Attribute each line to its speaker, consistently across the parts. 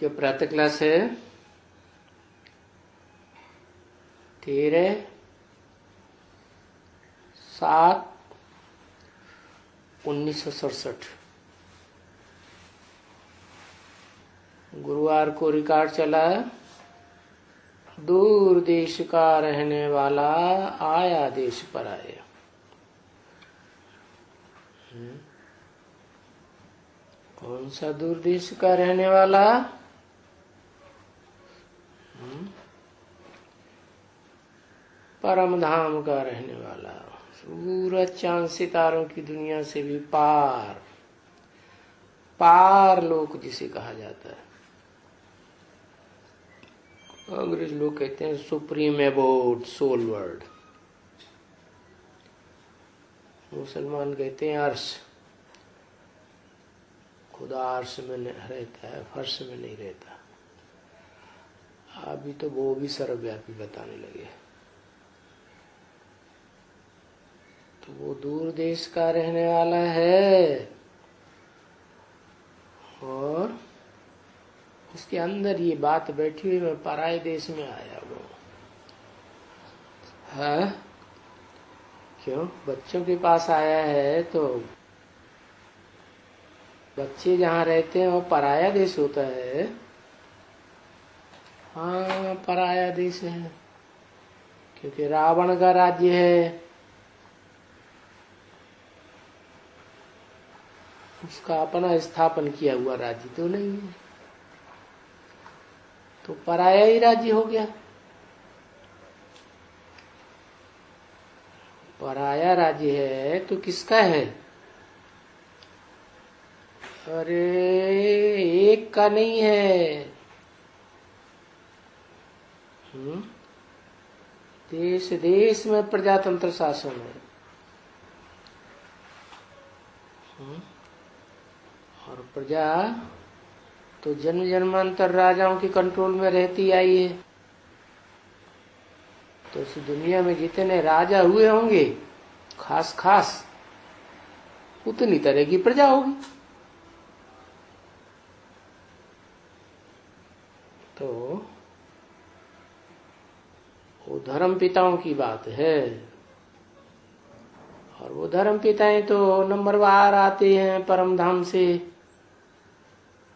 Speaker 1: के प्रातः क्लास है 13/7/1967। गुरुवार को रिकॉर्ड चला। दूर देश का रहने वाला आया देश पर आया। कौन सा दूर देश का रहने वाला? परम धाम का रहने वाला, सूरज चांद सितारों की दुनिया से भी पार, पार लोक जिसे कहा जाता है। अंग्रेज लोग कहते हैं सुप्रीम अबोर्ड सोल वर्ल्ड। मुसलमान कहते हैं अर्श। खुदा अर्श में रहता है, फर्श में नहीं रहता। अभी तो वो भी सर्वव्यापी बताने लगे। तो वो दूर देश का रहने वाला है और उसके अंदर ये बात बैठी हुई, मैं पराये देश में आया हूँ। है क्यों? बच्चों के पास आया है तो बच्चे जहाँ रहते हैं वो पराया देश होता है। हाँ, पराया देश है क्योंकि रावण का राज्य है, उसका अपना स्थापन किया हुआ राज्य तो नहीं है, तो पराया ही राज्य हो गया। पराया राज्य है तो किसका है? अरे एक का नहीं है। देश देश में प्रजातंत्र शासन है। और प्रजा तो जन्म जन्मांतर राजाओं के कंट्रोल में रहती आई है। तो इस दुनिया में जितने राजा हुए होंगे खास खास उतनी तरह की प्रजा होगी। तो वो धर्म पिताओं की बात है। और वो धर्म पिताएं तो नंबरवार आते हैं परम धाम से,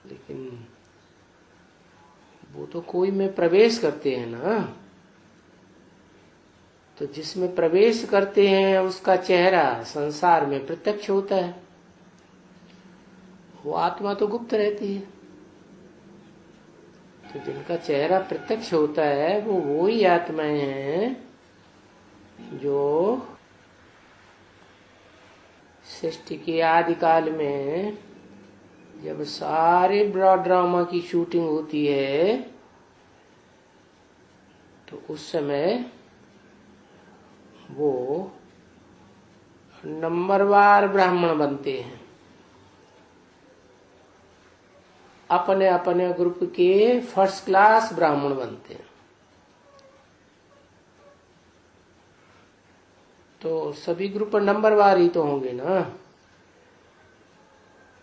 Speaker 1: लेकिन वो तो कोई में प्रवेश करते हैं ना। तो जिसमें प्रवेश करते हैं उसका चेहरा संसार में प्रत्यक्ष होता है। वो आत्मा तो गुप्त रहती है। तो जिनका चेहरा प्रत्यक्ष होता है वो ही आत्माएं हैं जो सृष्टि के आदिकाल में जब सारे ब्रॉड ड्रामा की शूटिंग होती है तो उस समय वो नंबरवार ब्राह्मण बनते हैं। अपने अपने ग्रुप के फर्स्ट क्लास ब्राह्मण बनते हैं। तो सभी ग्रुप नंबरवार ही तो होंगे ना।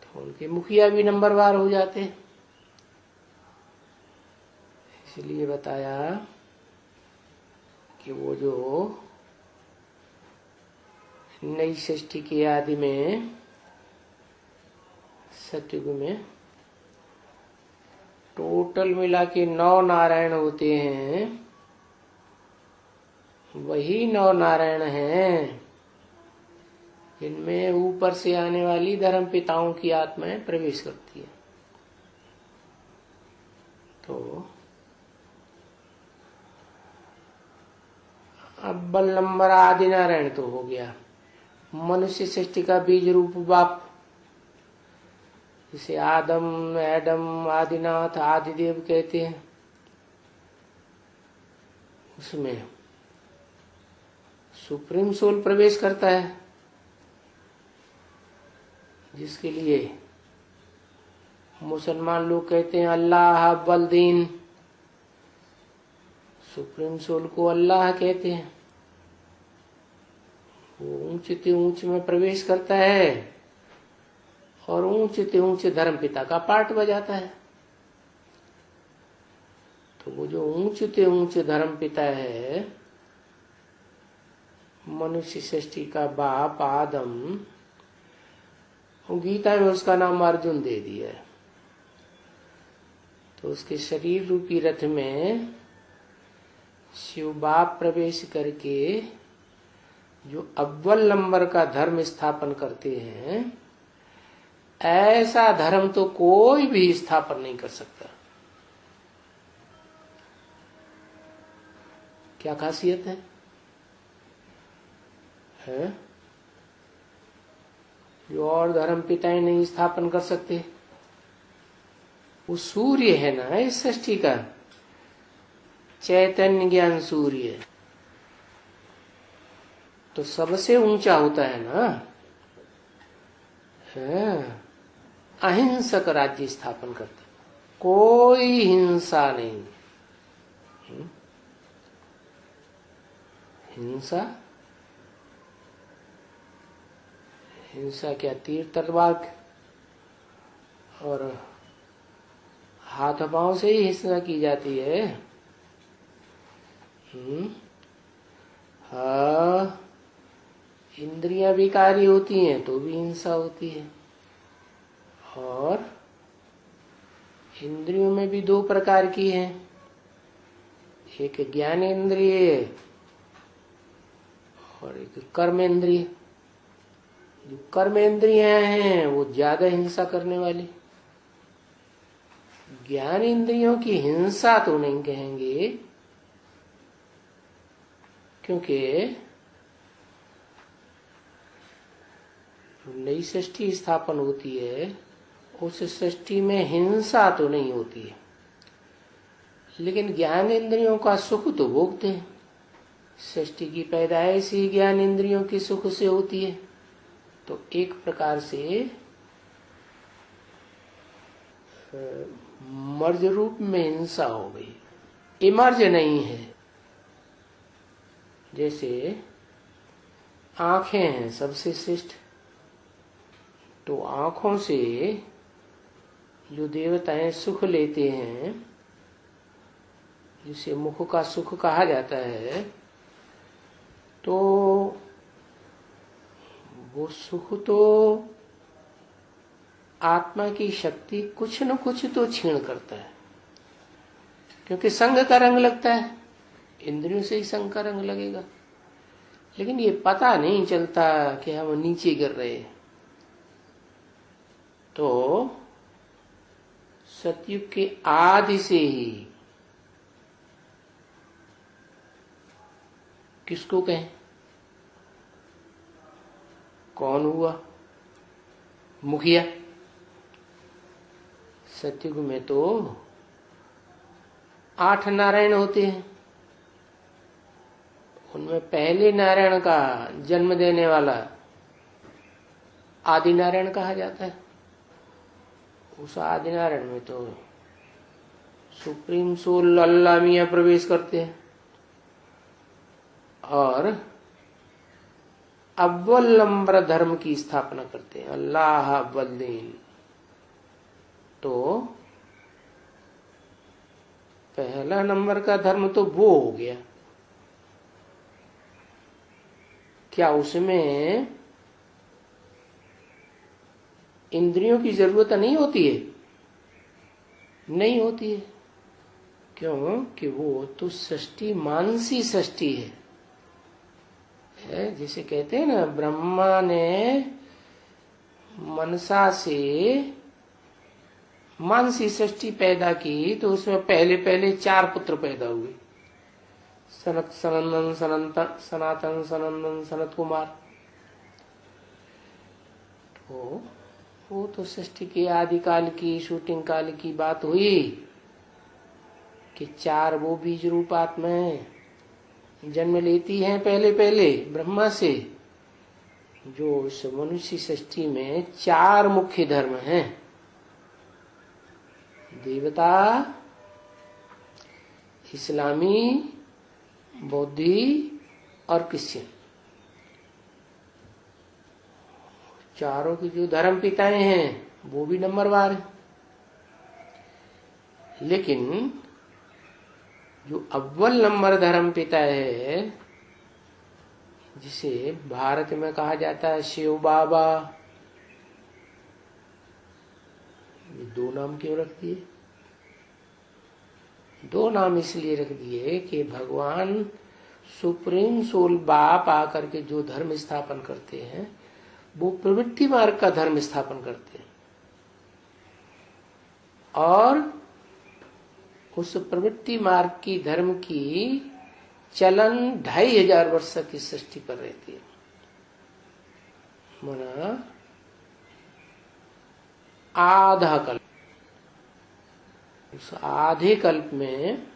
Speaker 1: तो उनके मुखिया भी नंबरवार हो जाते हैं। इसलिए बताया कि वो जो नई सृष्टि के आदि में सतयुग में टोटल मिला के 9 नारायण होते हैं। वही 9 नारायण हैं जिनमें ऊपर से आने वाली धर्म पिताओं की आत्माएं प्रवेश करती है। तो अव्वल नंबर आदि नारायण तो हो गया, मनुष्य सृष्टि का बीज रूप बाप, जिसे आदम एडम आदिनाथ आदिदेव कहते हैं। उसमें सुप्रीम सोल प्रवेश करता है, जिसके लिए मुसलमान लोग कहते हैं अल्लाह अव्वल दीन। सुप्रीम सोल को अल्लाह कहते हैं। वो ऊंचे ते ऊंच में प्रवेश करता है और ऊंचे ते ऊंचे धर्म पिता का पार्ट बजाता है। तो वो जो ऊंचे ऊंचे धर्म पिता है, मनुष्य सृष्टि का बाप आदम, गीता में उसका नाम अर्जुन दे दिया है। तो उसके शरीर रूपी रथ में शिव बाप प्रवेश करके जो अव्वल नंबर का धर्म स्थापन करते हैं, ऐसा धर्म तो कोई भी स्थापन नहीं कर सकता। क्या खासियत है? जो और धर्म पिताएं नहीं स्थापन कर सकते। वो सूर्य है ना इस सृष्टि का, चैतन्य ज्ञान सूर्य, तो सबसे ऊंचा होता है ना। अहिंसक राज्य स्थापन करते, कोई हिंसा नहीं। हिंसा क्या, तीर तलवार और हाथ पांव से ही हिंसा की जाती है। हाँ, इंद्रियां विकारी होती हैं तो भी हिंसा होती है। और इंद्रियों में भी दो प्रकार की हैं, एक ज्ञान इंद्रिय और एक कर्म इंद्रिय। जो कर्म इंद्रियां हैं वो ज्यादा हिंसा करने वाली। ज्ञान इंद्रियों की हिंसा तो नहीं कहेंगे, क्योंकि नई सृष्टि स्थापन होती है उस सृष्टि में हिंसा तो नहीं होती है, लेकिन ज्ञान इंद्रियों का सुख तो भोगते हैं। सृष्टि की पैदाइश ही ज्ञान इंद्रियों की सुख से होती है। तो एक प्रकार से मर्ज रूप में हिंसा हो गई, इमर्ज नहीं है। जैसे आंखें हैं सबसे श्रेष्ठ, तो आंखों से जो देवताएं सुख लेते हैं, जिसे मुख का सुख कहा जाता है, तो वो सुख तो आत्मा की शक्ति कुछ न कुछ तो क्षीण करता है, क्योंकि संग का रंग लगता है। इंद्रियों से ही संग का रंग लगेगा, लेकिन ये पता नहीं चलता कि हम नीचे गिर रहे हैं। तो सतयुग के आदि से ही, किसको कहें, कौन हुआ मुखिया? सतयुग में तो 8 नारायण होते हैं। उनमें पहले नारायण का जन्म देने वाला आदि नारायण कहा जाता है। उस आदि नारायण में तो सुप्रीम सोल अल्लाह मियां प्रवेश करते हैं और अव्वल नंबर धर्म की स्थापना करते हैं, अल्लाह अव्वल दीन। तो पहला नंबर का धर्म तो वो हो गया। क्या उसमें इंद्रियों की जरूरत नहीं होती है? नहीं होती है। क्यों? कि वो तो सृष्टि मानसी सृष्टि है। जिसे कहते हैं ना, ब्रह्मा ने मनसा से मानसी सृष्टि पैदा की, तो उसमें पहले पहले 4 पुत्र पैदा हुए, सनत सनंदन सनातन सनंदन सनत कुमार। तो वो तो सृष्टि के आदिकाल की, शूटिंग काल की बात हुई कि 4 वो बीज रूप आत्माएं जन्म लेती हैं पहले पहले ब्रह्मा से। जो उस मनुष्य सृष्टि में 4 मुख्य धर्म हैं, देवता, इस्लामी, बौद्धि और क्रिश्चियन। चारों की जो धर्म पिताएं हैं वो भी नंबरवार है। लेकिन जो अव्वल नंबर धर्म पिता है, जिसे भारत में कहा जाता है शिव बाबा, ये दो नाम क्यों रख दिए? दो नाम इसलिए रख दिए कि भगवान सुप्रीम सोल बाप आकर के जो धर्म स्थापन करते हैं वो प्रवृत्ति मार्ग का धर्म स्थापन करते हैं, और उस प्रवृत्ति मार्ग की धर्म की चलन 2500 वर्ष की सृष्टि पर रहती है। माना आधा कल्प, उस आधे कल्प में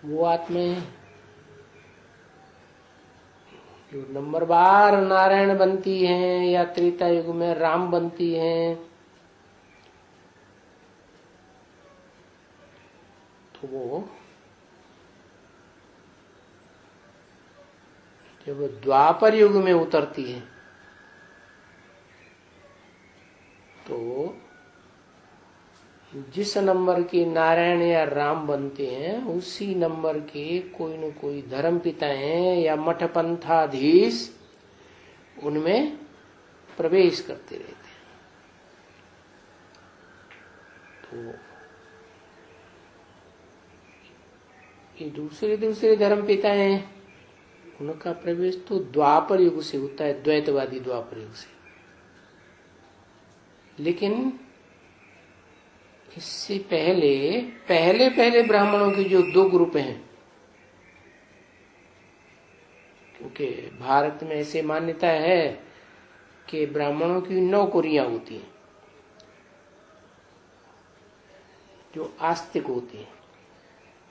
Speaker 1: वो आत्माएं जो नंबर बार नारायण बनती हैं या त्रेता युग में राम बनती हैं, तो वो जब द्वापर युग में उतरती है तो जिस नंबर के नारायण या राम बनते हैं उसी नंबर के कोई न कोई धर्म पिता हैं या मठ पंथाधीश उनमें प्रवेश करते रहते हैं। तो ये दूसरे दूसरे धर्म पिता हैं, उनका प्रवेश तो द्वापर युग से होता है, द्वैतवादी द्वापर युग से। लेकिन इससे पहले पहले पहले ब्राह्मणों के जो दो ग्रुप हैं, क्योंकि भारत में ऐसे मान्यता है कि ब्राह्मणों की 9 कुरियां होती हैं जो आस्तिक होती हैं,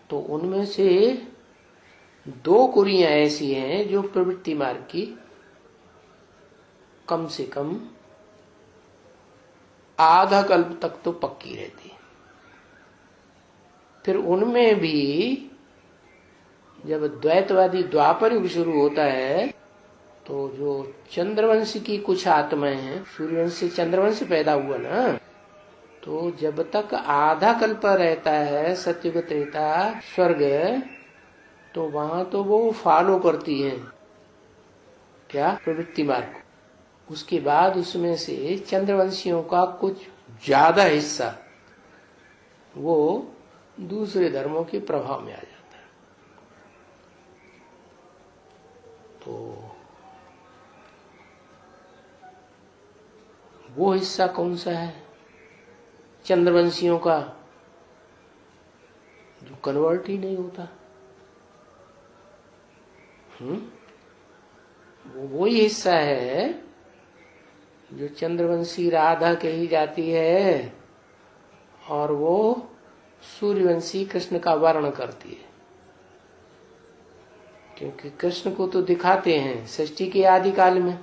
Speaker 1: तो उनमें से 2 कुरियां ऐसी हैं जो प्रवृत्ति मार्ग की कम से कम आधा कल्प तक तो पक्की रहती है। फिर उनमें भी जब द्वैतवादी द्वापर युग शुरू होता है तो जो चंद्रवंश की कुछ आत्माएं हैं, सूर्यवंश से चंद्रवंश पैदा हुआ ना, तो जब तक आधा कल्प रहता है सत्युग त्रेता स्वर्ग, तो वहां तो वो फॉलो करती हैं क्या प्रवृत्ति मार्ग को। उसके बाद उसमें से चंद्रवंशियों का कुछ ज्यादा हिस्सा वो दूसरे धर्मों के प्रभाव में आ जाता है। तो वो हिस्सा कौन सा है चंद्रवंशियों का, जो कन्वर्ट ही नहीं होता। वो ही हिस्सा है जो चंद्रवंशी राधा कही जाती है और वो सूर्यवंशी कृष्ण का वर्ण करती है, क्योंकि कृष्ण को तो दिखाते हैं सृष्टि के आदि काल में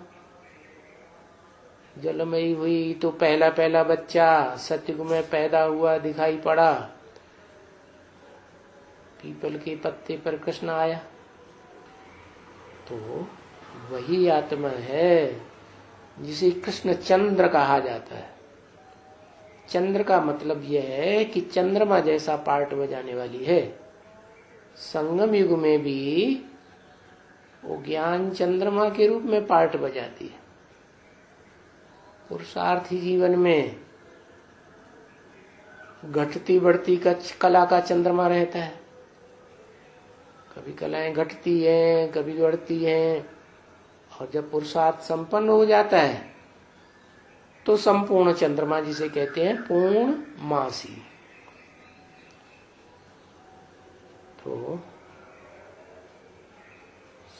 Speaker 1: जलमयी हुई तो पहला पहला बच्चा सतयुग में पैदा हुआ दिखाई पड़ा, पीपल के पत्ते पर कृष्ण आया। तो वही आत्मा है जिसे कृष्ण चंद्र कहा जाता है। चंद्र का मतलब यह है कि चंद्रमा जैसा पार्ट बजाने वाली है। संगम युग में भी वो ज्ञान चंद्रमा के रूप में पार्ट बजाती है। पुरुषार्थी जीवन में घटती बढ़ती कला का चंद्रमा रहता है। कभी कलाएं घटती हैं, कभी बढ़ती हैं, और जब पुरुषार्थ संपन्न हो जाता है तो संपूर्ण चंद्रमा जिसे कहते हैं पूर्ण मासी। तो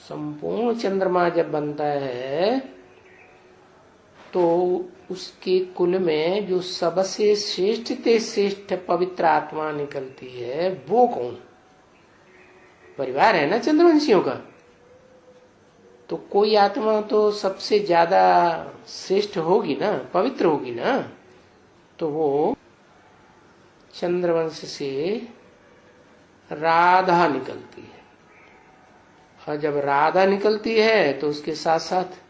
Speaker 1: संपूर्ण चंद्रमा जब बनता है तो उसके कुल में जो सबसे श्रेष्ठ ते श्रेष्ठ पवित्र आत्मा निकलती है वो कौन? परिवार है ना चंद्रवंशियों का, तो कोई आत्मा तो सबसे ज्यादा श्रेष्ठ होगी ना, पवित्र होगी ना। तो वो चंद्रवंश से राधा निकलती है, और जब राधा निकलती है तो उसके साथ साथ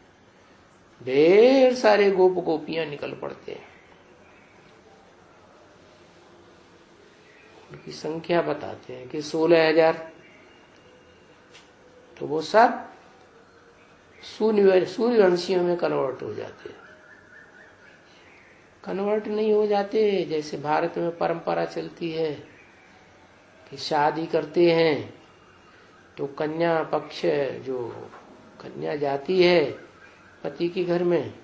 Speaker 1: ढेर सारे गोप गोपियां निकल पड़ते हैं। उनकी संख्या बताते हैं कि 16,000। तो वो सब सूर्यवंशियों में कन्वर्ट हो जाते हैं। कन्वर्ट नहीं हो जाते, जैसे भारत में परंपरा चलती है कि शादी करते हैं तो कन्या पक्ष, जो कन्या जाती है पति के घर में,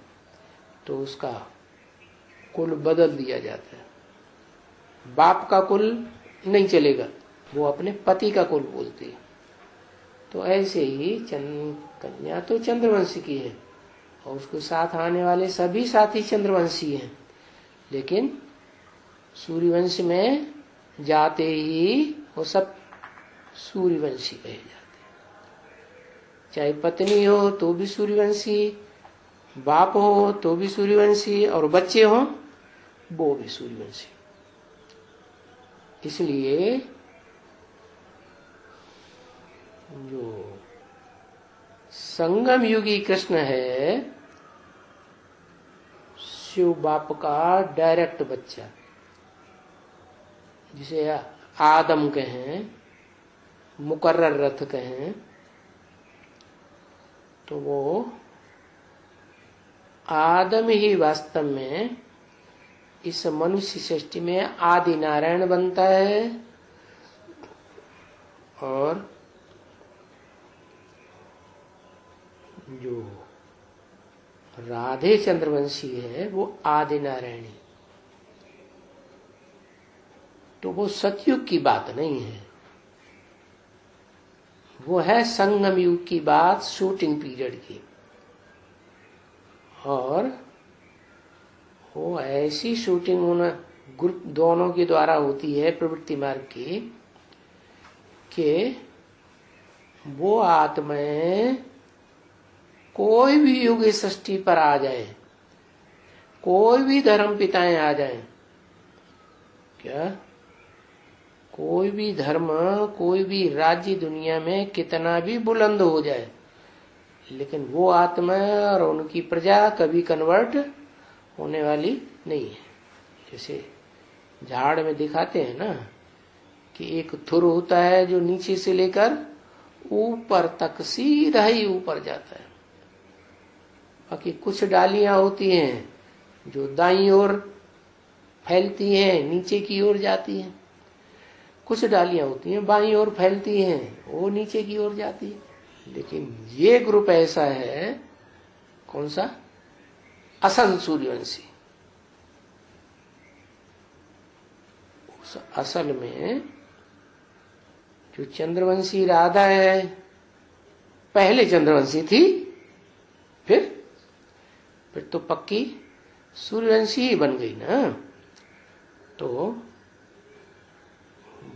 Speaker 1: तो उसका कुल बदल दिया जाता है। बाप का कुल नहीं चलेगा, वो अपने पति का कुल बोलती है। तो ऐसे ही कन्या तो चंद्रवंशी की है और उसके साथ आने वाले सभी साथी चंद्रवंशी हैं, लेकिन सूर्यवंश में जाते ही वो सब सूर्यवंशी कहे जाते हैं। चाहे पत्नी हो तो भी सूर्यवंशी, बाप हो तो भी सूर्यवंशी, और बच्चे हो वो भी सूर्यवंशी। इसलिए जो संगम युगी कृष्ण है, शिव बाप का डायरेक्ट बच्चा, जिसे आदम कहें, मुकर्रर रथ कहें, तो वो आदम ही वास्तव में इस मनुष्य सृष्टि में आदि नारायण बनता है, और जो राधे चंद्रवंशी है वो आदि नारायणी। तो वो सतयुग की बात नहीं है, वो है संगम युग की बात, शूटिंग पीरियड की। और वो ऐसी शूटिंग उन ग्रुप दोनों के द्वारा होती है प्रवृत्ति मार्ग की, कि वो आत्माएं कोई भी युग इस सृष्टि पर आ जाए, कोई भी धर्म पिताएं आ जाए, क्या कोई भी धर्म, कोई भी राज्य दुनिया में कितना भी बुलंद हो जाए, लेकिन वो आत्मा और उनकी प्रजा कभी कन्वर्ट होने वाली नहीं है। जैसे झाड़ में दिखाते हैं ना कि एक थुर होता है जो नीचे से लेकर ऊपर तक सीधा ही ऊपर जाता है, बाकी कुछ डालियां होती हैं जो दाईं ओर फैलती हैं, नीचे की ओर जाती हैं, कुछ डालियां होती हैं बाईं ओर फैलती हैं, वो नीचे की ओर जाती है। लेकिन ये ग्रुप ऐसा है, कौन सा? असल सूर्यवंशी। असल में जो चंद्रवंशी राधा है, पहले चंद्रवंशी थी, फिर तो पक्की सूर्यवंशी ही बन गई ना। तो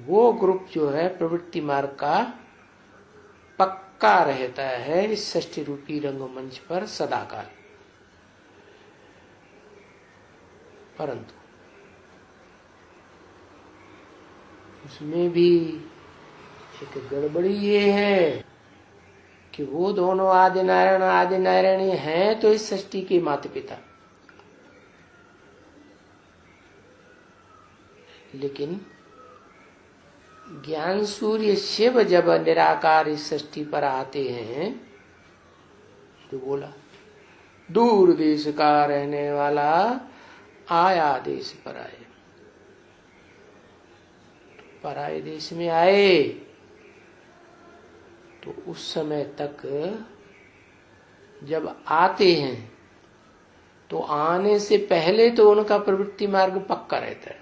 Speaker 1: वो ग्रुप जो है प्रवृत्ति मार्ग का पक्का रहता है इस षष्ठी रूपी रंगमंच पर सदाकाल। परंतु उसमें भी एक गड़बड़ी ये है कि वो दोनों आदि नारायणी हैं तो इस सृष्टि के माता पिता, लेकिन ज्ञान सूर्य शिव जब निराकार इस सृष्टि पर आते हैं, जो बोला दूर देश का रहने वाला आया देश पर आए, पराये देश में आए, तो उस समय तक जब आते हैं तो आने से पहले तो उनका प्रवृत्ति मार्ग पक्का रहता है,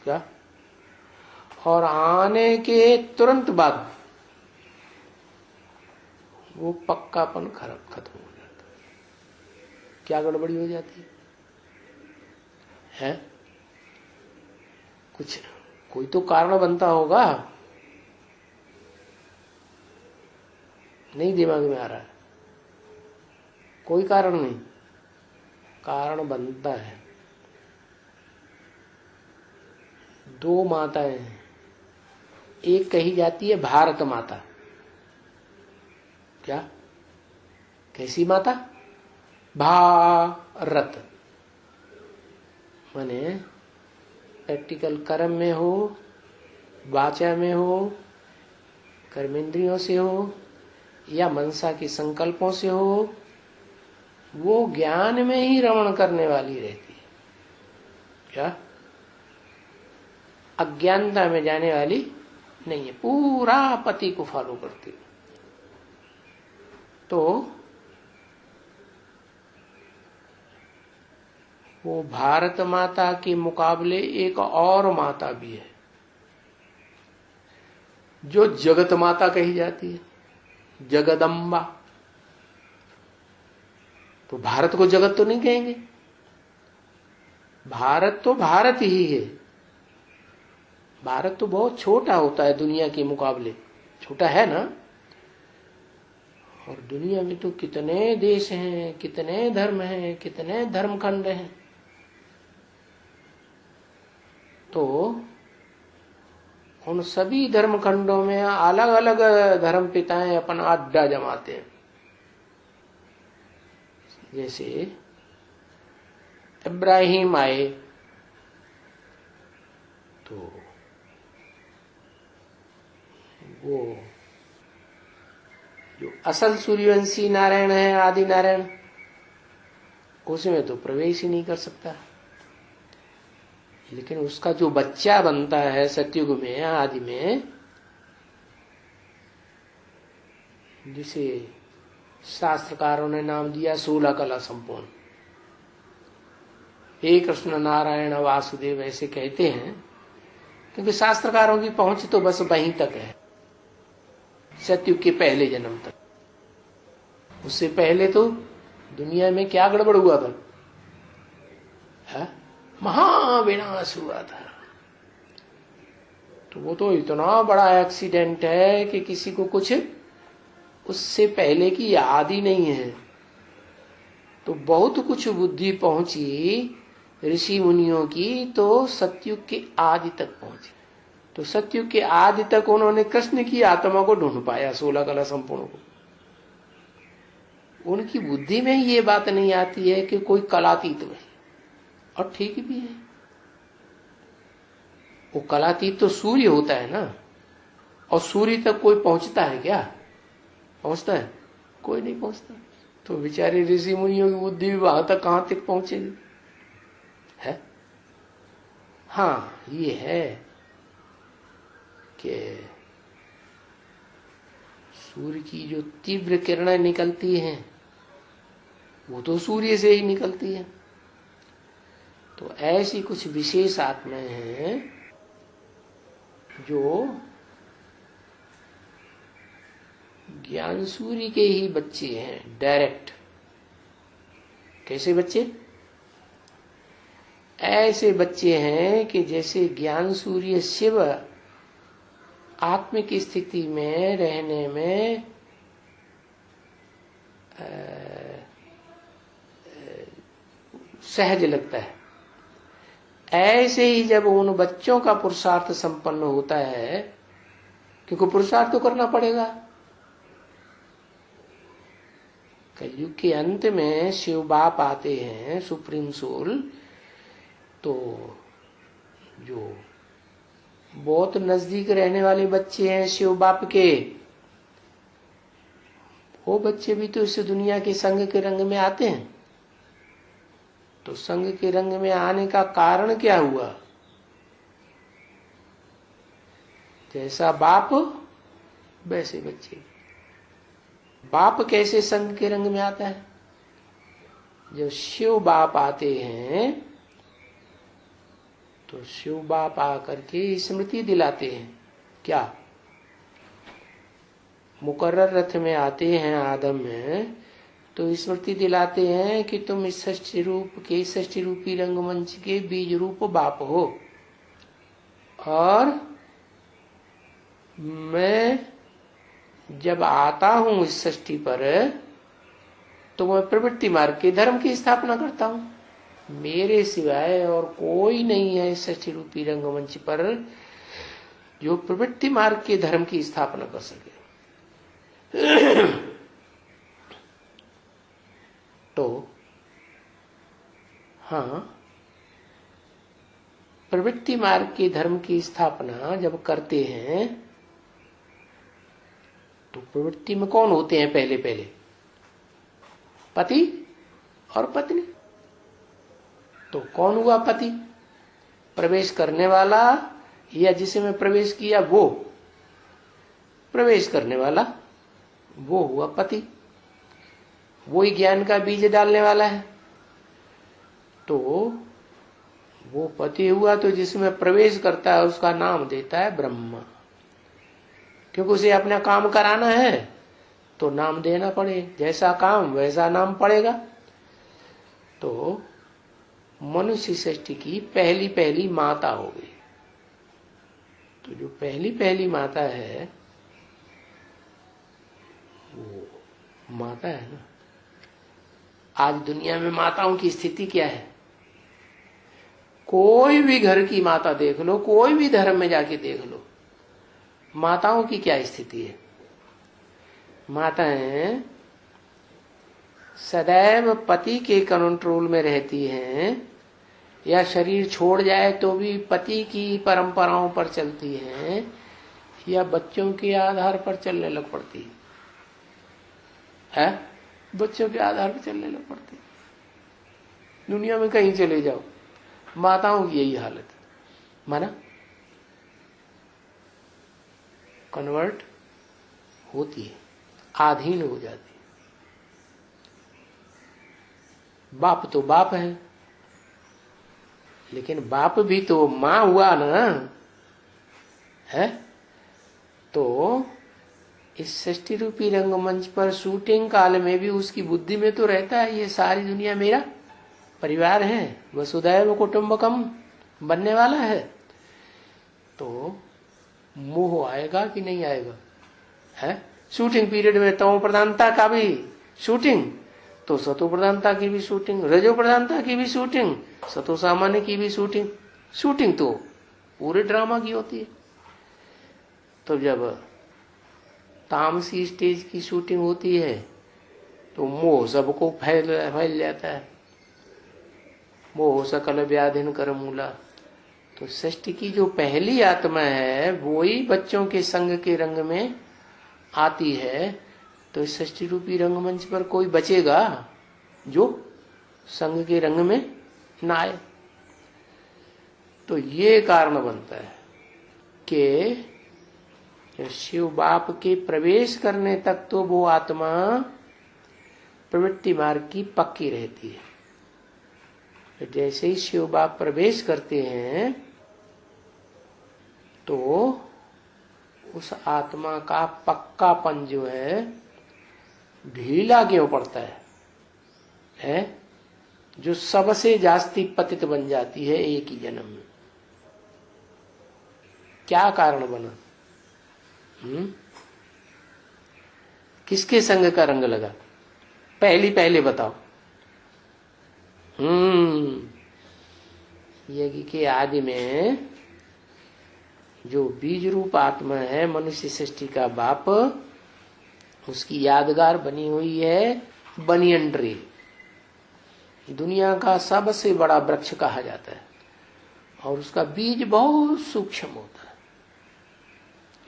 Speaker 1: क्या? और आने के तुरंत बाद वो पक्कापन खत्म हो जाता है। क्या गड़बड़ी हो जाती है? कुछ कोई तो कारण बनता होगा, नहीं दिमाग में आ रहा है? कोई कारण नहीं, कारण बनता है। दो माताएं हैं, एक कही जाती है भारत माता। क्या? कैसी माता? भारत माने प्रैक्टिकल कर्म में हो, वाचा में हो, कर्मेंद्रियों से हो या मनसा के संकल्पों से हो, वो ज्ञान में ही रमण करने वाली रहती है। क्या? अज्ञानता में जाने वाली नहीं है, पूरा पति को फॉलो करती है। तो वो भारत माता के मुकाबले एक और माता भी है जो जगत माता कही जाती है, जगदम्बा। तो भारत को जगत तो नहीं कहेंगे, भारत तो भारत ही है। भारत तो बहुत छोटा होता है दुनिया के मुकाबले, छोटा है ना। और दुनिया में तो कितने देश हैं, कितने धर्म हैं, कितने धर्मखंड हैं। तो उन सभी धर्मखंडों में अलग अलग धर्म पिताएं अपना अड्डा जमाते हैं। जैसे इब्राहिम आए तो वो जो असल सूर्यवंशी नारायण है, आदि नारायण, उसमें तो प्रवेश ही नहीं कर सकता। लेकिन उसका जो बच्चा बनता है सतयुग में, आदि में, जिसे शास्त्रकारों ने नाम दिया 16 कला संपूर्ण, हे कृष्ण नारायण वासुदेव ऐसे कहते हैं, क्योंकि शास्त्रकारों की पहुंच तो बस वहीं तक है, सतयुग के पहले जन्म तक। उससे पहले तो दुनिया में क्या गड़बड़ हुआ था, महाविनाश हुआ था। तो वो तो इतना बड़ा एक्सीडेंट है कि किसी को कुछ उससे पहले की याद ही नहीं है। तो बहुत कुछ बुद्धि पहुंची ऋषि मुनियों की, तो सतयुग के आदि तक पहुंची। तो सतयुग के आदि तक उन्होंने कृष्ण की आत्मा को ढूंढ पाया, 16 कला संपूर्ण को। उनकी बुद्धि में ये बात नहीं आती है कि कोई कलातीत है, और ठीक भी है। वो कलातीत तो सूर्य होता है ना, और सूर्य तक कोई पहुंचता है क्या? पहुंचता है? कोई नहीं पहुंचता। तो बेचारे ऋषि मुनियों की बुद्धि भी वहां तक कहां तक पहुंचेगी है? हाँ, ये है कि सूर्य की जो तीव्र किरणें निकलती हैं वो तो सूर्य से ही निकलती है। तो ऐसी कुछ विशेष आत्माएं हैं जो ज्ञान सूर्य के ही बच्चे हैं, डायरेक्ट। कैसे बच्चे? ऐसे बच्चे हैं कि जैसे ज्ञान सूर्य शिव आत्मिक स्थिति में रहने में सहज लगता है, ऐसे ही जब उन बच्चों का पुरुषार्थ संपन्न होता है, क्योंकि पुरुषार्थ तो करना पड़ेगा। कलयुग के अंत में शिव बाप आते हैं, सुप्रीम सोल। तो जो बहुत नजदीक रहने वाले बच्चे हैं शिव बाप के, वो बच्चे भी तो इस दुनिया के संग के रंग में आते हैं। तो संग के रंग में आने का कारण क्या हुआ? जैसा बाप वैसे बच्चे। बाप कैसे संग के रंग में आता है? जब शिव बाप आते हैं तो शिव बाप आकर के स्मृति दिलाते हैं। क्या? मुकर्रर रथ में आते हैं आदम में, तो स्मृति दिलाते हैं कि तुम इस षष्ठी रूप के, षष्ठी रूपी रंगमंच के बीज रूप बाप हो, और मैं जब आता हूं इस षष्ठी पर तो मैं प्रवृत्ति मार्ग के धर्म की स्थापना करता हूं। मेरे सिवाय और कोई नहीं है इस षष्ठी रूपी रंगमंच पर जो प्रवृत्ति मार्ग के धर्म की स्थापना कर सके। तो हाँ, प्रवृत्ति मार्ग के धर्म की स्थापना जब करते हैं तो प्रवृत्ति में कौन होते हैं? पहले पहले पति और पत्नी। तो कौन हुआ पति? प्रवेश करने वाला, या जिसमें प्रवेश किया वो? प्रवेश करने वाला वो हुआ पति। वो ही ज्ञान का बीज डालने वाला है। तो वो पति हुआ, तो जिसमें प्रवेश करता है उसका नाम देता है ब्रह्मा। क्योंकि उसे अपना काम कराना है तो नाम देना पड़े, जैसा काम वैसा नाम पड़ेगा। तो मनुष्य सृष्टि की पहली पहली माता हो गई। तो जो पहली पहली माता है वो माता है ना। आज दुनिया में माताओं की स्थिति क्या है? कोई भी घर की माता देख लो, कोई भी धर्म में जाके देख लो, माताओं की क्या स्थिति है? माताएं सदैव पति के कंट्रोल में रहती हैं, या शरीर छोड़ जाए तो भी पति की परंपराओं पर चलती हैं, या बच्चों के आधार पर चलने लग पड़ती है। बच्चों के आधार पर चलने लग पड़ती है। दुनिया में कहीं चले जाओ, माताओं की यही हालत है। माना कन्वर्ट होती है, आधीन हो जाती है। बाप तो बाप है, लेकिन बाप भी तो मां हुआ ना है। तो इस सृष्टि रूपी रंगमंच पर शूटिंग काल में भी उसकी बुद्धि में तो रहता है ये सारी दुनिया मेरा परिवार है, वसुधैव कुटुंबकम बनने वाला है। तो मोह आएगा कि नहीं आएगा? है शूटिंग पीरियड में तमो प्रधानता का भी शूटिंग, तो सतो प्रधानता की भी शूटिंग, रजो प्रधानता की भी शूटिंग, सतो सामान्य की भी शूटिंग। शूटिंग तो पूरे ड्रामा की होती है। तो जब तामसी स्टेज की शूटिंग होती है तो मोह सबको फैल जाता है। मोह सकल व्याधिन कर मूला। तो सृष्टि की जो पहली आत्मा है वो ही बच्चों के संग के रंग में आती है। तो इस सृष्टि रूपी रंगमंच पर कोई बचेगा जो संग के रंग में ना आए? तो ये कारण बनता है कि शिव बाप के प्रवेश करने तक तो वो आत्मा प्रवृत्ति मार्ग की पक्की रहती है। जैसे ही शिव बाप प्रवेश करते हैं तो उस आत्मा का पक्कापन जो है ढीला क्यों पड़ता है? जो सबसे जास्ती पतित बन जाती है एक ही जन्म में। क्या कारण बना? किसके संग का रंग लगा? पहले बताओ। यज्ञ के आदि में जो बीज रूप आत्मा है मनुष्य सृष्टि का बाप, उसकी यादगार बनी हुई है बनियन ट्री। दुनिया का सबसे बड़ा वृक्ष कहा जाता है और उसका बीज बहुत सूक्ष्म होता है।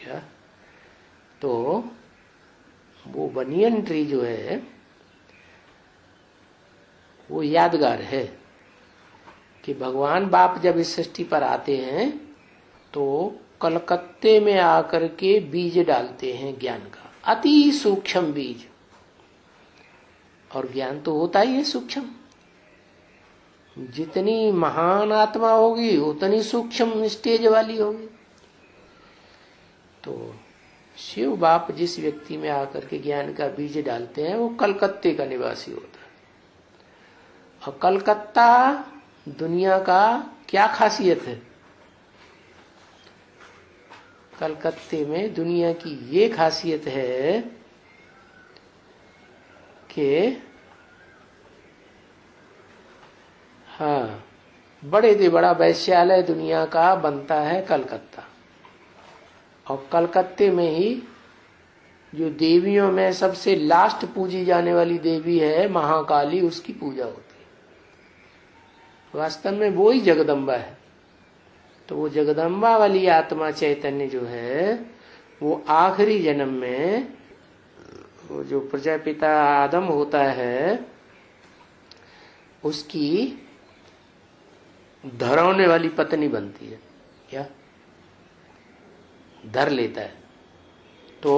Speaker 1: क्या? तो वो बनियन ट्री जो है वो यादगार है कि भगवान बाप जब इस सृष्टि पर आते हैं तो कलकत्ते में आकर के बीज डालते हैं ज्ञान का, अति सूक्ष्म बीज। और ज्ञान तो होता ही है सूक्ष्म। जितनी महान आत्मा होगी उतनी सूक्ष्म स्टेज वाली होगी। तो शिव बाप जिस व्यक्ति में आकर के ज्ञान का बीज डालते हैं वो कलकत्ते का निवासी होता है। और कलकत्ता दुनिया का क्या खासियत है? कलकत्ते में दुनिया की ये खासियत है कि हाँ, बड़े से बड़ा वैश्यालय दुनिया का बनता है कलकत्ता। और कलकत्ते में ही जो देवियों में सबसे लास्ट पूजी जाने वाली देवी है महाकाली, उसकी पूजा होती है। वास्तव में वो ही जगदम्बा है। तो वो जगदम्बा वाली आत्मा चैतन्य जो है वो आखिरी जन्म में वो जो प्रजापिता आदम होता है उसकी धरौने वाली पत्नी बनती है। क्या धर लेता है तो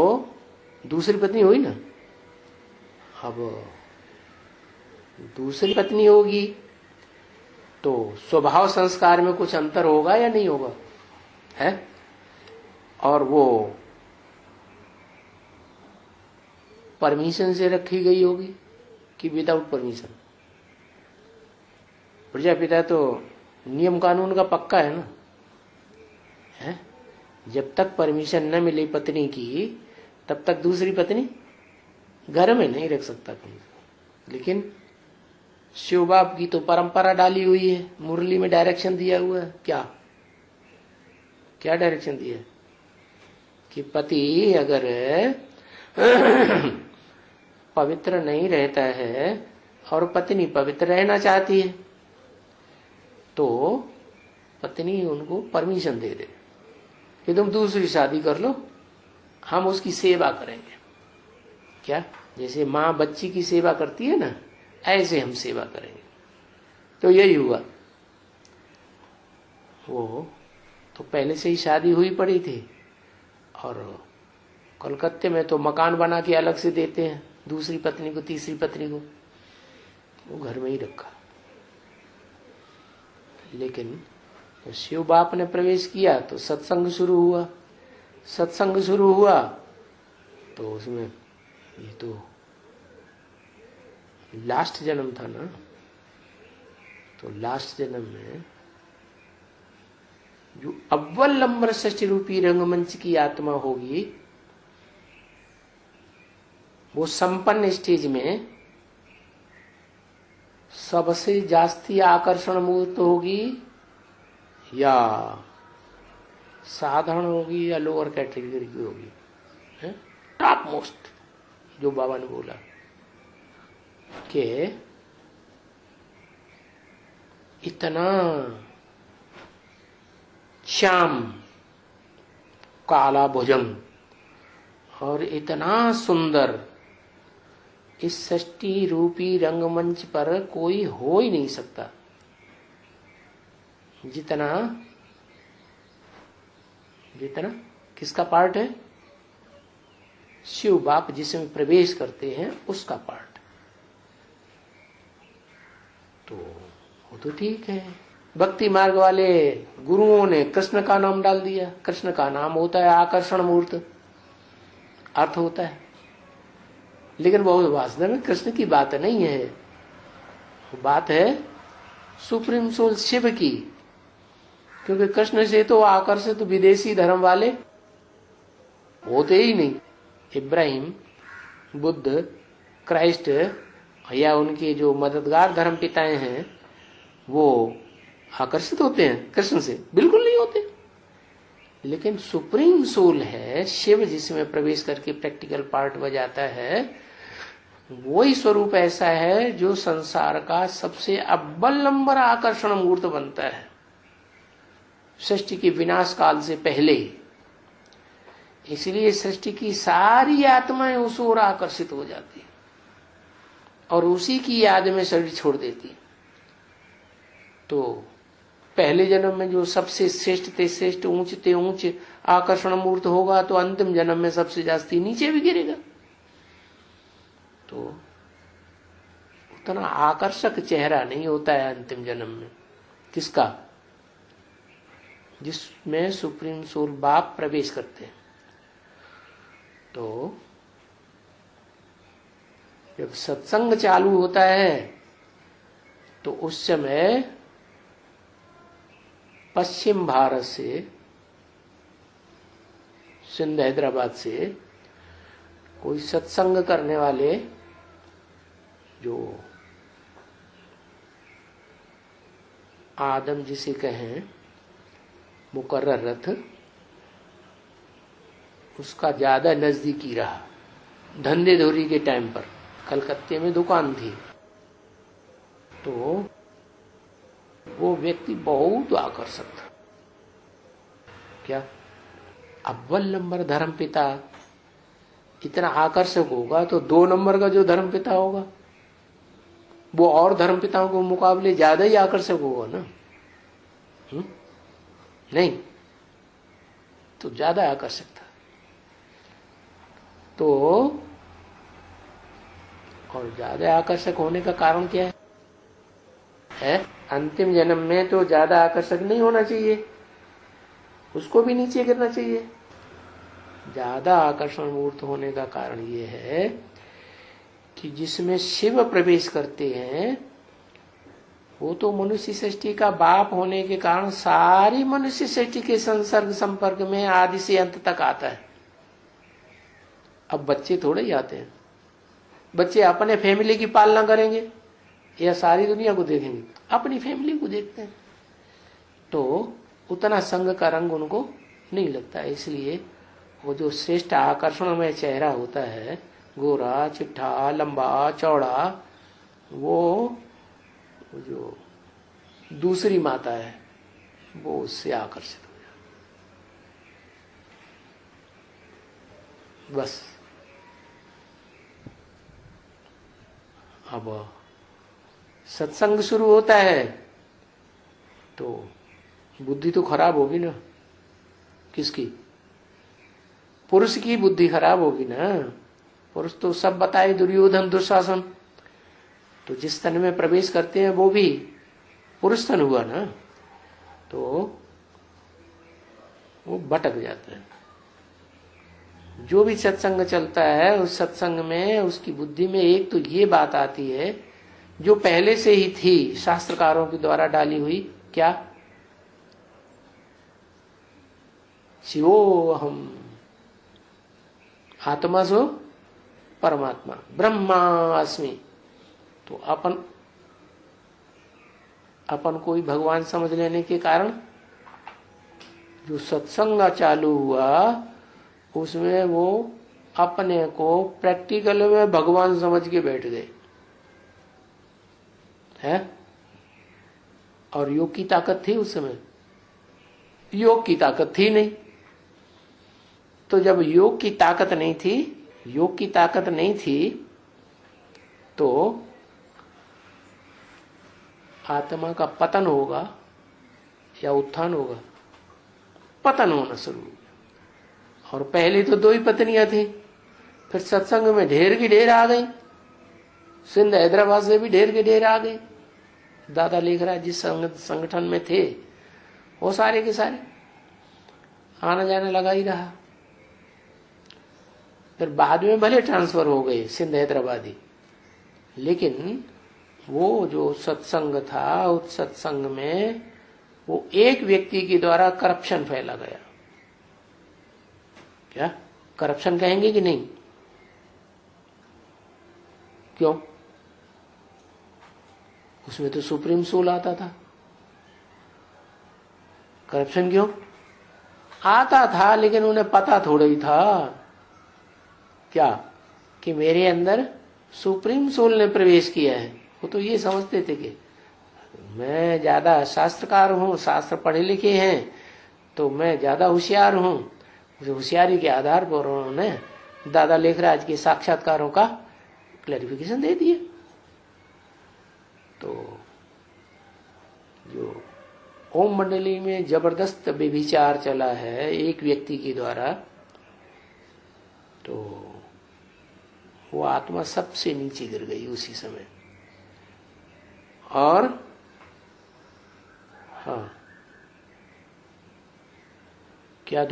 Speaker 1: दूसरी पत्नी हुई ना। अब दूसरी पत्नी होगी तो स्वभाव संस्कार में कुछ अंतर होगा या नहीं होगा है। और वो परमिशन से रखी गई होगी कि विदाउट परमिशन। प्रजापिता तो नियम कानून का पक्का है ना है। जब तक परमिशन न मिले पत्नी की तब तक दूसरी पत्नी घर में नहीं रख सकता कहीं। लेकिन शिव बाप की तो परंपरा डाली हुई है, मुरली में डायरेक्शन दिया हुआ है। क्या क्या डायरेक्शन दिया है कि पति अगर पवित्र नहीं रहता है और पत्नी पवित्र रहना चाहती है तो पत्नी उनको परमिशन दे दे कि तुम दूसरी शादी कर लो, हम उसकी सेवा करेंगे। क्या जैसे माँ बच्ची की सेवा करती है ना, ऐसे हम सेवा करेंगे। तो यही हुआ। वो तो पहले से ही शादी हुई पड़ी थी और कलकत्ते में तो मकान बना के अलग से देते हैं दूसरी पत्नी को, तीसरी पत्नी को। वो घर में ही रखा। लेकिन तो शिव बाप ने प्रवेश किया तो सत्संग शुरू हुआ। सत्संग शुरू हुआ तो उसमें ये तो लास्ट जन्म था ना, तो लास्ट जन्म में जो अव्वल नंबर षष्ठी रूपी रंगमंच की आत्मा होगी वो संपन्न स्टेज में सबसे जास्ती आकर्षण मूर्त होगी या साधारण होगी या लोअर कैटेगरी की होगी। टॉप मोस्ट जो बाबा ने बोला कि इतना श्याम काला भुजंग और इतना सुंदर इस षष्ठी रूपी रंगमंच पर कोई हो ही नहीं सकता जितना जितना किसका पार्ट है, शिव बाप जिसमें प्रवेश करते हैं उसका पार्ट। तो वो तो ठीक है। भक्ति मार्ग वाले गुरुओं ने कृष्ण का नाम डाल दिया। कृष्ण का नाम होता है आकर्षण मूर्त, अर्थ होता है। लेकिन वो वास्तव में कृष्ण की बात नहीं है, वो बात है सुप्रीम सोल शिव की। क्योंकि कृष्ण से तो आकर्षित विदेशी धर्म वाले होते ही नहीं। इब्राहिम, बुद्ध, क्राइस्ट या उनके जो मददगार धर्म पिताएं हैं वो आकर्षित होते हैं कृष्ण से? बिल्कुल नहीं होते। लेकिन सुप्रीम सोल है शिव जिसमें प्रवेश करके प्रैक्टिकल पार्ट बजाता है, वही स्वरूप ऐसा है जो संसार का सबसे अव्वल नंबर आकर्षण मूर्त बनता है सृष्टि के विनाश काल से पहले ही। इसलिए सृष्टि की सारी आत्माएं उस ओर आकर्षित हो जाती है और उसी की याद में शरीर छोड़ देती है। तो पहले जन्म में जो सबसे श्रेष्ठ ते श्रेष्ठ, ऊंच ते ऊंच आकर्षण मूर्त होगा तो अंतिम जन्म में सबसे जास्ती नीचे भी गिरेगा। तो उतना आकर्षक चेहरा नहीं होता है अंतिम जन्म में। किसका? जिसमें सुप्रीम सोल बाप प्रवेश करते हैं। तो जब सत्संग चालू होता है तो उस समय पश्चिम भारत से, सिंध हैदराबाद से कोई सत्संग करने वाले जो आदम जिसे कहें मुकर्रर रथ, उसका ज्यादा नजदीकी रहा। धंधे धोरी के टाइम पर कलकत्ते में दुकान थी तो वो व्यक्ति बहुत आकर्षक था। क्या? अव्वल नंबर धर्म पिता इतना आकर्षक होगा तो 2 नंबर का जो धर्म पिता होगा वो और धर्म पिताओं के मुकाबले ज्यादा ही आकर्षक होगा ना। नहीं तो ज्यादा आकर्षक था। तो और ज्यादा आकर्षक होने का कारण क्या है? अंतिम जन्म में तो ज्यादा आकर्षक नहीं होना चाहिए, उसको भी नीचे गिरना चाहिए। ज्यादा आकर्षण मूर्त होने का कारण ये है कि जिसमें शिव प्रवेश करते हैं वो तो मनुष्य सृष्टि का बाप होने के कारण सारी मनुष्य सृष्टि के संसर्ग संपर्क में आदि से अंत तक आता है। अब बच्चे थोड़े ही आते हैं, बच्चे अपने फैमिली की पालना करेंगे या सारी दुनिया को देखेंगे? अपनी फैमिली को देखते हैं, तो उतना संग का रंग उनको नहीं लगता। इसलिए वो जो श्रेष्ठ आकर्षण में चेहरा होता है, गोरा चिट्ठा लंबा चौड़ा, वो जो दूसरी माता है वो उससे आकर्षित हो जाती बस। अब सत्संग शुरू होता है तो बुद्धि तो खराब होगी ना। किसकी? पुरुष की बुद्धि खराब होगी ना। पुरुष तो सब बताए, दुर्योधन दुशासन, तो जिस तन में प्रवेश करते हैं वो भी पुरुष तन हुआ ना, तो वो भटक जाते हैं। जो भी सत्संग चलता है उस सत्संग में उसकी बुद्धि में एक तो ये बात आती है जो पहले से ही थी, शास्त्रकारों के द्वारा डाली हुई। क्या? शिवोहम, आत्मा सो परमात्मा, ब्रह्मास्मि। तो अपन को ही भगवान समझ लेने के कारण जो सत्संग चालू हुआ उसमें वो अपने को प्रैक्टिकल में भगवान समझ के बैठ गए है। और योग की ताकत थी उस समय? योग की ताकत थी नहीं। तो जब योग की ताकत नहीं थी तो आत्मा का पतन होगा या उत्थान होगा? पतन होना शुरू हो गया। और पहले तो 2 ही पत्नियां थी, फिर सत्संग में ढेर की ढेर आ गई। सिंध हैदराबाद से भी ढेर के ढेर आ गए। दादा लेखराज जिस संगठन में थे वो सारे के सारे आना जाना लगा ही रहा। फिर बाद में भले ट्रांसफर हो गए सिंध हैदराबादी, लेकिन वो जो सत्संग था उस सत्संग में वो एक व्यक्ति के द्वारा करप्शन फैला गया। क्या करप्शन कहेंगे कि नहीं? क्यों? उसमें तो सुप्रीम सोल आता था। करप्शन क्यों आता था? लेकिन उन्हें पता थोड़ा ही था क्या कि मेरे अंदर सुप्रीम सोल ने प्रवेश किया है। वो तो ये समझते थे कि मैं ज्यादा शास्त्रकार हूँ, शास्त्र पढ़े लिखे हैं तो मैं ज्यादा होशियार हूँ। उस होशियारी के आधार पर उन्होंने दादा लेखराज के साक्षात्कारों का क्लैरिफिकेशन दे दिया। तो जो ओम मंडली में जबरदस्त व्यभिचार चला है एक व्यक्ति के द्वारा, तो वो आत्मा सबसे नीचे गिर गई उसी समय। और हाँ, क्या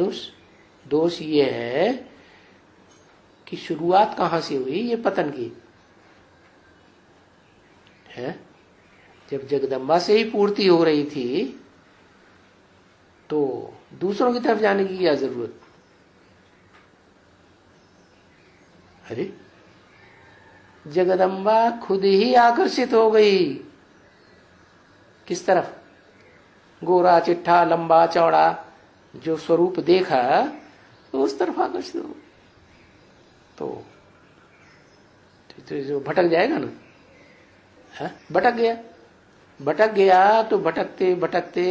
Speaker 1: दोष ये है कि शुरुआत कहां से हुई ये पतन की है? जब जगदम्बा से ही पूर्ति हो रही थी तो दूसरों की तरफ जाने की क्या जरूरत? अरे जगदम्बा खुद ही आकर्षित हो गई। किस तरफ? गोरा चिट्ठा लंबा चौड़ा जो स्वरूप देखा तो उस तरफ आकर्षित हो। तो जो भटक जाएगा ना, है? भटक गया तो भटकते भटकते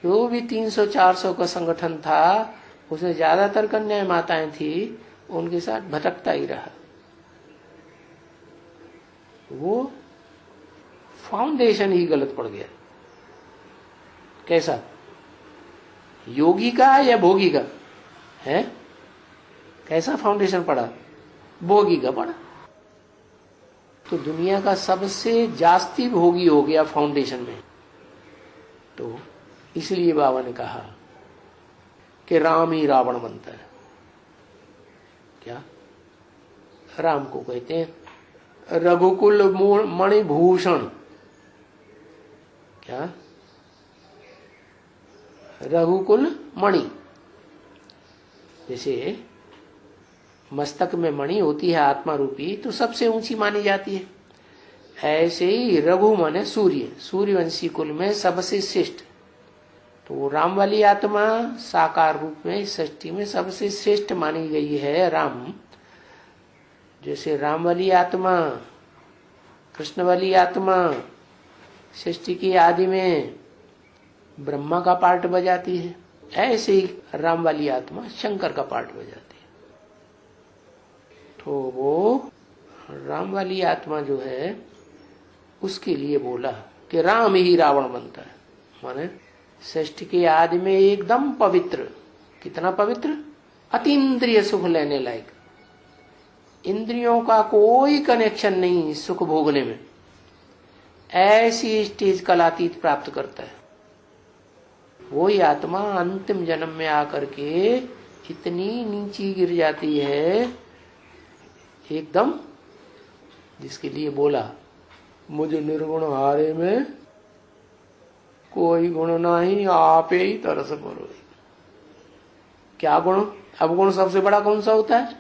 Speaker 1: जो भी 300-400 का संगठन था, उसमें ज्यादातर कन्याएं माताएं थी, उनके साथ भटकता ही रहा। वो फाउंडेशन ही गलत पड़ गया। कैसा? योगी का या भोगी का है? कैसा फाउंडेशन पड़ा? भोगी का पड़ा। तो दुनिया का सबसे जास्ती भोगी हो गया फाउंडेशन में। तो इसलिए बाबा ने कहा कि राम ही रावण बनता है। क्या? राम को कहते हैं रघुकुल मणिभूषण। क्या? रघुकुल मणि। जैसे मस्तक में मणि होती है आत्मा रूपी, तो सबसे ऊंची मानी जाती है। ऐसे ही रघु माने सूर्य, सूर्यवंशी कुल में सबसे श्रेष्ठ। तो राम वाली आत्मा साकार रूप में सृष्टि में सबसे श्रेष्ठ मानी गई है राम। जैसे राम वाली आत्मा, कृष्ण वाली आत्मा सृष्टि की आदि में ब्रह्मा का पार्ट बजाती है, ऐसे ही राम वाली आत्मा शंकर का पार्ट बजाती है। तो वो राम वाली आत्मा जो है उसके लिए बोला कि राम ही रावण बनता है। माने सृष्टि के आदि में एकदम पवित्र। कितना पवित्र? अतीन्द्रिय सुख लेने लायक। इंद्रियों का कोई कनेक्शन नहीं सुख भोगने में। ऐसी स्टेज कलातीत प्राप्त करता है। वही आत्मा अंतिम जन्म में आकर के इतनी नीची गिर जाती है एकदम, जिसके लिए बोला मुझे निर्गुण हारे में कोई गुण नहीं, आपे ही तरस करो। क्या गुण? अवगुण सबसे बड़ा कौन सा होता है?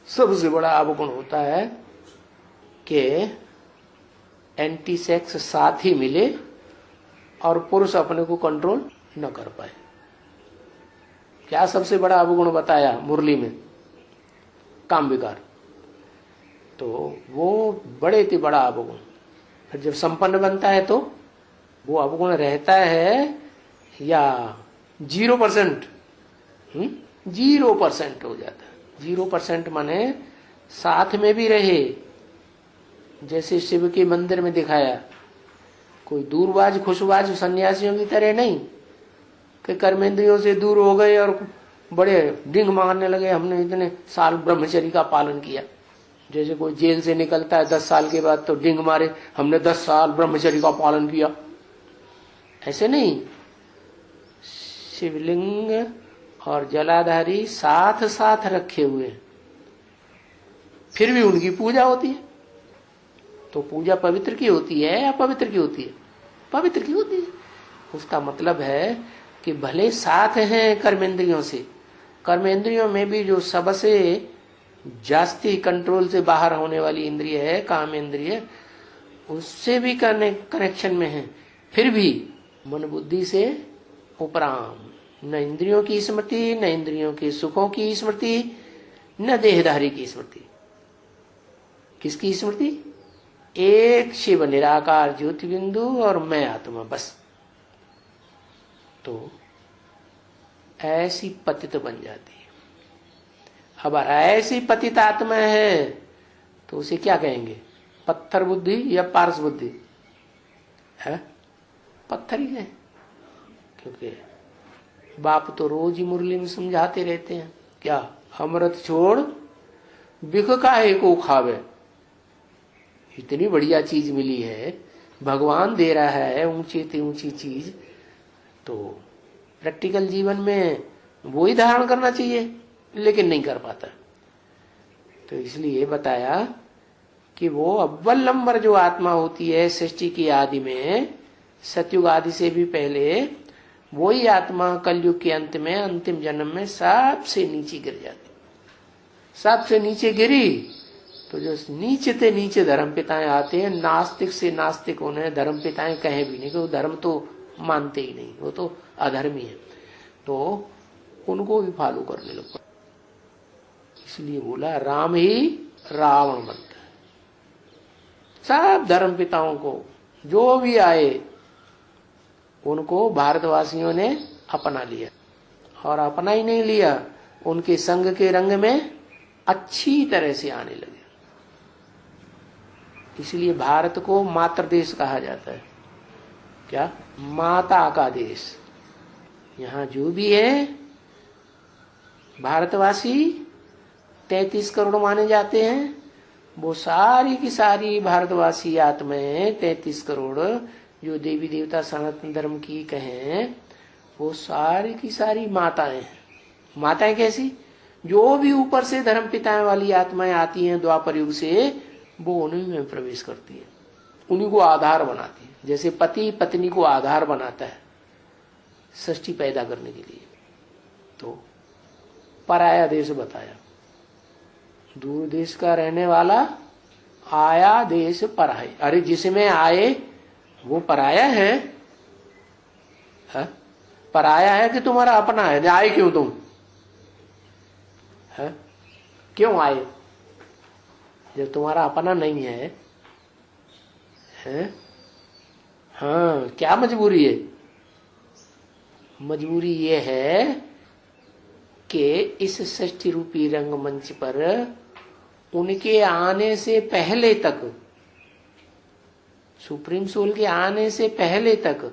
Speaker 1: सबसे बड़ा अवगुण होता है कि एंटी सेक्स साथी मिले और पुरुष अपने को कंट्रोल न कर पाए। क्या सबसे बड़ा अवगुण बताया मुरली में? काम विकार। तो वो बड़े से बड़ा अवगुण। फिर जब संपन्न बनता है तो वो अवगुण रहता है या 0%? 0% हो जाता है। 0% माने साथ में भी रहे, जैसे शिव के मंदिर में दिखाया, कोई दूरबाज खुशबाज सन्यासियों की तरह नहीं कि कर्मेंद्रियों से दूर हो गए और बड़े डिंग मारने लगे हमने इतने साल ब्रह्मचर्य का पालन किया। जैसे कोई जेल से निकलता है 10 साल के बाद तो डिंग मारे हमने 10 साल ब्रह्मचर्य का पालन किया। ऐसे नहीं। शिवलिंग और जलाधारी साथ साथ रखे हुए, फिर भी उनकी पूजा होती है। तो पूजा पवित्र की होती है या पवित्र की होती है? पवित्र की होती है। उसका मतलब है कि भले साथ हैं कर्मेंद्रियों से, कर्मेंद्रियों में भी जो सबसे जास्ती कंट्रोल से बाहर होने वाली इंद्रिय है काम इंद्रिय, उससे भी कनेक्शन में है, फिर भी मन बुद्धि से उपराम। न इंद्रियों की स्मृति, न इंद्रियों के सुखों की स्मृति, न देहधारी की स्मृति। किसकी स्मृति? एक शिव निराकार ज्योति बिंदु और मैं आत्मा, बस। तो ऐसी पतित बन जाती है। अब ऐसी पतित आत्मा है तो उसे क्या कहेंगे? पत्थर बुद्धि या पारस बुद्धि है? पत्थर ही है। क्योंकि बाप तो रोज ही मुरली में समझाते रहते हैं, क्या? अमृत छोड़ बिख काहे को खावे। इतनी बढ़िया चीज मिली है, भगवान दे रहा है ऊंची से ऊंची चीज, तो प्रैक्टिकल जीवन में वो ही धारण करना चाहिए, लेकिन नहीं कर पाता। तो इसलिए बताया कि वो अव्वल नंबर जो आत्मा होती है सृष्टि की आदि में, सतयुग आदि से भी पहले, वही आत्मा कलयुग के अंत में अंतिम जन्म में सबसे नीचे गिर जाती। सबसे नीचे गिरी तो जो नीचे से नीचे धर्म पिताएं आते हैं, नास्तिक से नास्तिक उन्हें धर्म पिताएं कहें भी नहीं, क्योंकि धर्म तो मानते ही नहीं, वो तो अधर्मी है, तो उनको भी फॉलो करने लग पड़े। इसलिए बोला राम ही रावण बनता है। सब धर्म पिताओं को जो भी आए उनको भारतवासियों ने अपना लिया, और अपना ही नहीं लिया, उनके संग के रंग में अच्छी तरह से आने लगे। इसलिए भारत को मातृ देश कहा जाता है। क्या? माता का देश। यहाँ जो भी है भारतवासी 33 करोड़ माने जाते हैं, वो सारी की सारी भारतवासी आत्माएं 33 करोड़ जो देवी देवता सनातन धर्म की कहें, वो सारी की सारी माताएं हैं। माताएं कैसी? जो भी ऊपर से धर्म पिताएं वाली आत्माएं आती हैं द्वापर युग से, वो उन्हीं में प्रवेश करती है, उन्हीं को आधार बनाती है। जैसे पति पत्नी को आधार बनाता है सृष्टि पैदा करने के लिए, तो पराया देश बताया। दूर देश का रहने वाला आया देश पराया। अरे जिसमें आए वो पराया है, हा? पराया है कि तुम्हारा अपना है? आए क्यों तुम? है? क्यों आए जब तुम्हारा अपना नहीं है? हाँ, क्या मजबूरी है? मजबूरी ये है कि इस सृष्टि रूपी रंगमंच पर उनके आने से पहले तक, सुप्रीम सोल के आने से पहले तक,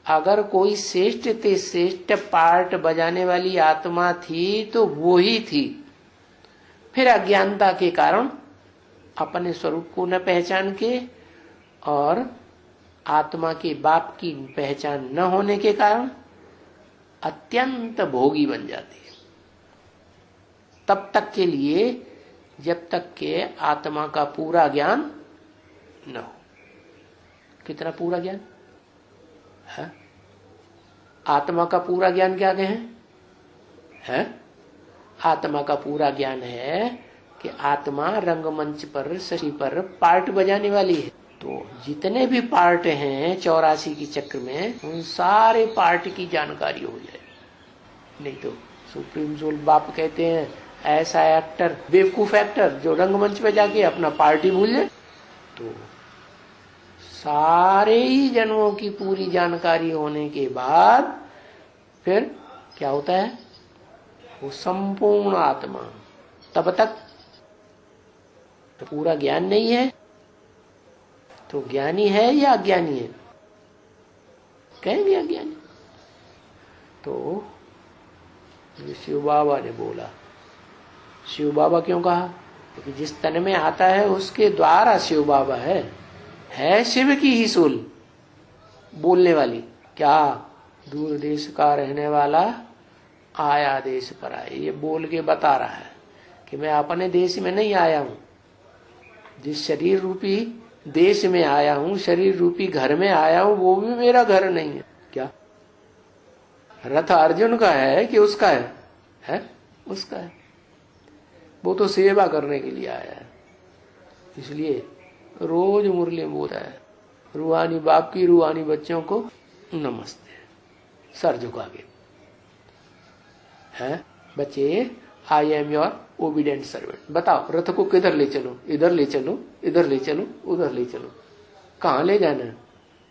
Speaker 1: अगर कोई श्रेष्ठ से श्रेष्ठ पार्ट बजाने वाली आत्मा थी तो वो ही थी। फिर अज्ञानता के कारण अपने स्वरूप को न पहचान के और आत्मा के बाप की पहचान न होने के कारण अत्यंत भोगी बन जाती है। तब तक के लिए जब तक के आत्मा का पूरा ज्ञान न हो। कितना पूरा ज्ञान है? आत्मा का पूरा ज्ञान क्या है? आत्मा का पूरा ज्ञान है कि आत्मा रंगमंच पर सृष्टि पर पार्ट बजाने वाली है। तो जितने भी पार्ट हैं 84 की चक्र में, उन सारे पार्ट की जानकारी हो जाए। नहीं तो सुप्रीम सोल बाप कहते हैं ऐसा एक्टर, बेवकूफ एक्टर जो रंगमंच पे जाके अपना पार्टी भूल जाए। तो सारे ही जन्मों की पूरी जानकारी होने के बाद फिर क्या होता है? वो संपूर्ण आत्मा। तब तक तो पूरा ज्ञान नहीं है, तो ज्ञानी है या अज्ञानी है? कहेंगे अज्ञानी। तो शिव बाबा ने बोला, शिव बाबा क्यों कहा? क्योंकि जिस तन में आता है उसके द्वारा शिव बाबा है शिव की ही सोल बोलने वाली। क्या? दूर देश का रहने वाला आया देश पर आए, ये बोल के बता रहा है कि मैं अपने देश में नहीं आया हूं। जिस शरीर रूपी देश में आया हूं, शरीर रूपी घर में आया हूं, वो भी मेरा घर नहीं है। क्या? रथ अर्जुन का है कि उसका है? उसका है। वो तो सेवा करने के लिए आया है। इसलिए रोज मुरली बोलता है, रूहानी बाप की रूहानी बच्चों को नमस्ते, सर झुका के। है बच्चे, I am your obedient servant. बताओ रथ को किधर ले चलो? इधर ले चलो, इधर ले चलो, उधर ले चलो। कहाँ ले जाना है?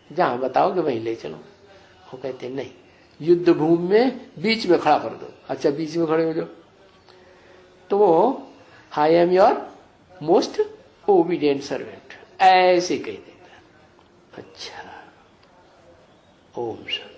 Speaker 1: जहां बताओगे वहीं ले चलो। वो कहते नहीं, युद्ध भूमि में बीच में खड़ा कर दो। अच्छा, बीच में खड़े हो जाओ। तो I am your most obedient servant ऐसे कह देता। अच्छा, ओम शांति।